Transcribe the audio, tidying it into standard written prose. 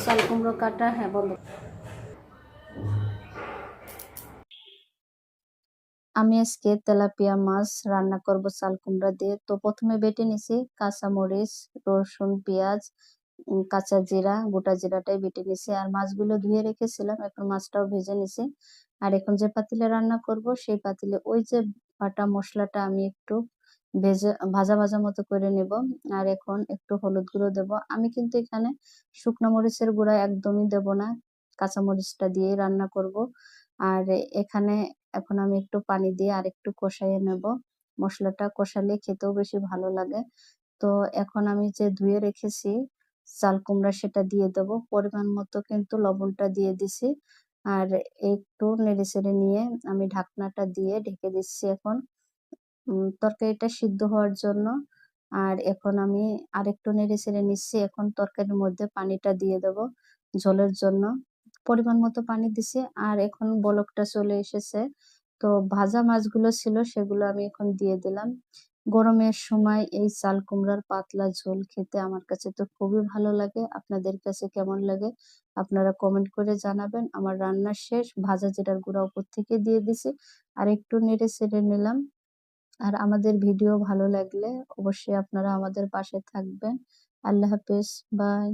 চাল কুমড়ো কাটা, হ্যাঁ বলো। আমি আজকে তেলাপিয়া মাছ রান্না করব চাল কুমড়া দিয়ে। তো প্রথমে বেটে নিছি কাঁচামরিচ, রসুন, পেঁয়াজ, কাঁচা জিরা, গোটা জিরাটাই বেটে নিছি। আর মাছগুলো ধুয়ে রেখেছিলাম, এখন মাছটাও ভেজে নিছি। আর এখন যে পাতিলে রান্না করব সেই পাতিলে ওই যে বাটা মশলাটা আমি একটু ভাজা ভাজা মতো করে নেব। আর এখন একটু হলুদ গুঁড়ো দেব। আমি কিন্তু এখানে শুকনো মরিচের গুঁড়া একদমই দেব না, কাঁচা মরিচটা দিয়েই রান্না করব। আর এখানে এখন আমি একটু পানি দিয়ে আর একটু কষাইয়ে নেব। মশলাটা কষালে খেতেও বেশি ভালো লাগে। তো এখন আমি যে ধুয়ে রেখেছি চাল কুমড়া সেটা দিয়ে দেব। পরিমাণ মতো কিন্তু লবণটা দিয়ে দিছি। আর একটু নেড়েচেড়ে নিয়ে আমি ঢাকনাটা দিয়ে ঢেকে দিচ্ছি এখন তরকারিটা সিদ্ধ হওয়ার জন্য। আর এখন আমি আরেকটু নেড়েচেড়ে নিচ্ছি। এখন তরকারির মধ্যে পানিটা দিয়ে দেব ঝোলের জন্য। পরিমাণ মতো পানি দিছি। আর এখন বলকটা চলে এসেছে। তো ভাজা মাছগুলো ছিল সেগুলো আমি এখন দিয়ে দিলাম। গরমের সময় এই চাল কুমড়ার পাতলা ঝোল খেতে আমার কাছে তো খুবই ভালো লাগে। আপনাদের কাছে কেমন লাগে আপনারা কমেন্ট করে জানাবেন। আমার রান্না শেষ, ভাজা জিরার গুঁড়া উপর থেকে দিয়ে দিছি। আর একটু নেড়ে চেড়ে নিলাম। আর আমাদের ভিডিও ভালো লাগলে অবশ্যই আপনারা আমাদের পাশে থাকবেন। আল্লাহ হাফেজ, বাই।